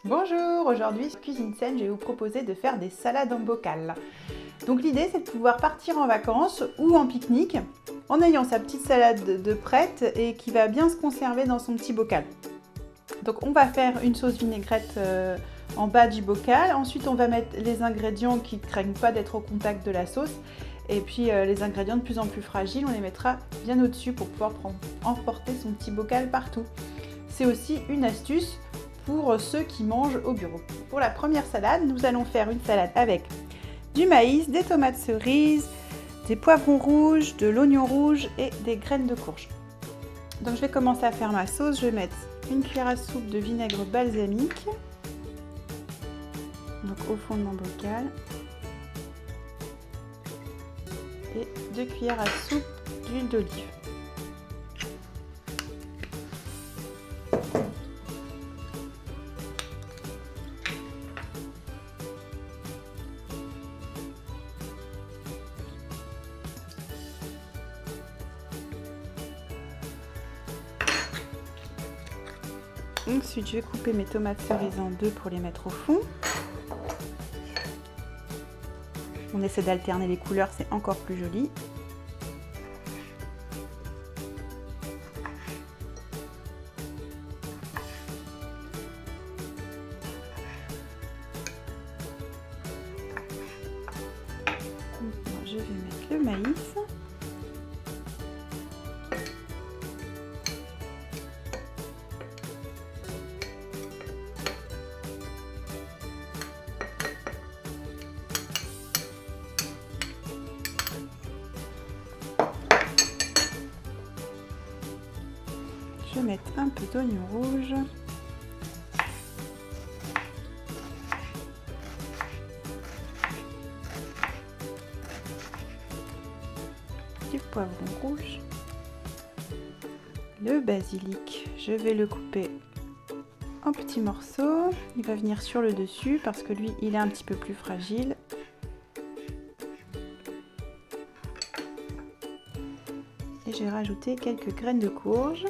Bonjour, aujourd'hui sur Cuisine Saine, je vais vous proposer de faire des salades en bocal. Donc l'idée c'est de pouvoir partir en vacances ou en pique-nique en ayant sa petite salade de prête et qui va bien se conserver dans son petit bocal. Donc on va faire une sauce vinaigrette en bas du bocal, ensuite on va mettre les ingrédients qui ne craignent pas d'être au contact de la sauce et puis les ingrédients de plus en plus fragiles on les mettra bien au-dessus pour pouvoir emporter son petit bocal partout. C'est aussi une astuce pour ceux qui mangent au bureau. Pour la première salade, nous allons faire une salade avec du maïs, des tomates cerises, des poivrons rouges, de l'oignon rouge et des graines de courge. Donc je vais commencer à faire ma sauce. Je vais mettre une cuillère à soupe de vinaigre balsamique, donc au fond de mon bocal, et 2 cuillères à soupe d'huile d'olive. Ensuite, je vais couper mes tomates cerises en deux pour les mettre au fond. On essaie d'alterner les couleurs, c'est encore plus joli. Je vais mettre le maïs. Je vais mettre un peu d'oignon rouge. Du poivron rouge. Le basilic, je vais le couper en petits morceaux. Il va venir sur le dessus parce que lui, il est un petit peu plus fragile. Et j'ai rajouté quelques graines de courge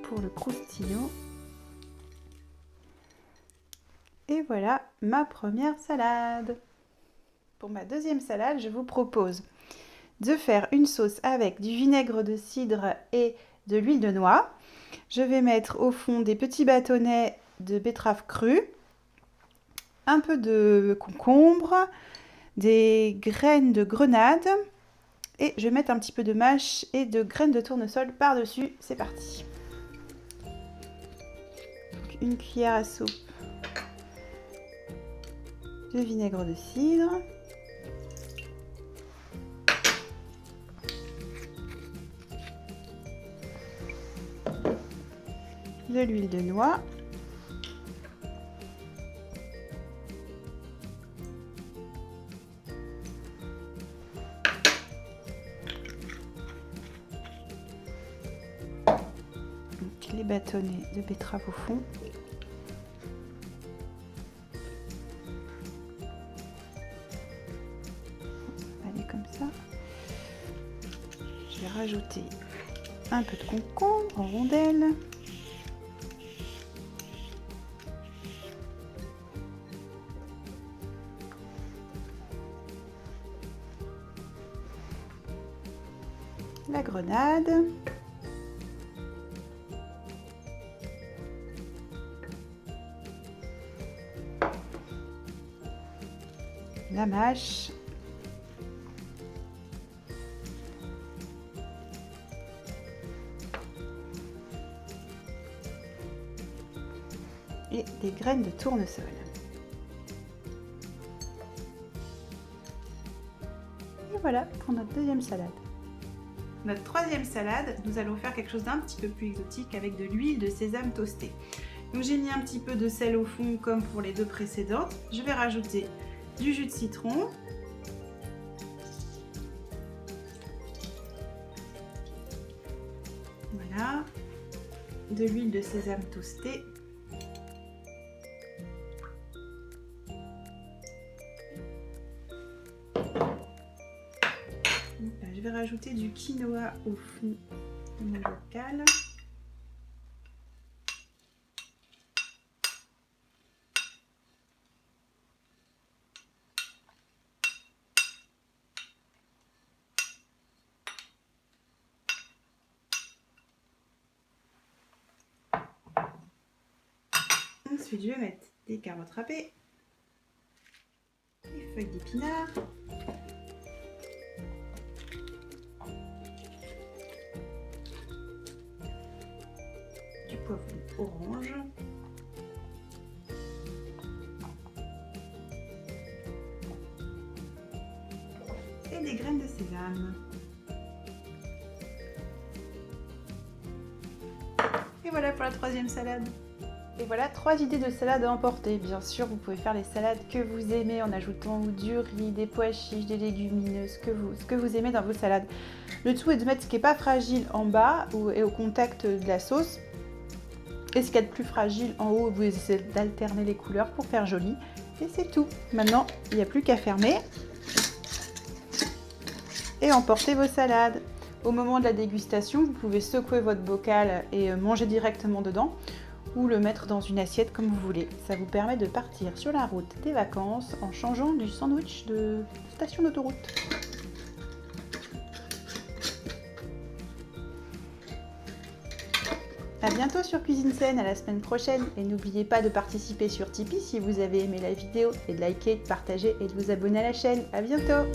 pour le croustillant. Et voilà ma première salade. Pour ma deuxième salade, je vous propose de faire une sauce avec du vinaigre de cidre et de l'huile de noix. Je vais mettre au fond des petits bâtonnets de betterave crue, un peu de concombre, des graines de grenade et je vais mettre un petit peu de mâche et de graines de tournesol par-dessus. C'est parti. Donc, une cuillère à soupe de vinaigre de cidre. De l'huile de noix. Donc, les bâtonnets de betterave au fond. Allez comme ça. Je vais rajouter un peu de concombre en rondelles. La grenade. La mâche. Et des graines de tournesol. Et voilà pour notre deuxième salade. Notre troisième salade, nous allons faire quelque chose d'un petit peu plus exotique avec de l'huile de sésame toastée. Donc j'ai mis un petit peu de sel au fond comme pour les deux précédentes. Je vais rajouter du jus de citron. Voilà. De l'huile de sésame toastée. Je vais rajouter du quinoa au fond de mon bocal. Ensuite, je vais mettre des carottes râpées, des feuilles d'épinards, du poivron orange, et des graines de sésame. Et voilà pour la troisième salade. Et voilà 3 idées de salade à emporter. Bien sûr, vous pouvez faire les salades que vous aimez en ajoutant du riz, des pois chiches, des légumineuses, ce que vous aimez dans vos salades. Le tout est de mettre ce qui n'est pas fragile en bas et au contact de la sauce. Et ce qu'il y a de plus fragile en haut, vous essayez d'alterner les couleurs pour faire joli. Et c'est tout. Maintenant, il n'y a plus qu'à fermer et emporter vos salades. Au moment de la dégustation, vous pouvez secouer votre bocal et manger directement dedans ou le mettre dans une assiette comme vous voulez. Ça vous permet de partir sur la route des vacances en changeant du sandwich de station d'autoroute. A bientôt sur Cuisine Saine, à la semaine prochaine, et n'oubliez pas de participer sur Tipeee si vous avez aimé la vidéo et de liker, de partager et de vous abonner à la chaîne. A bientôt!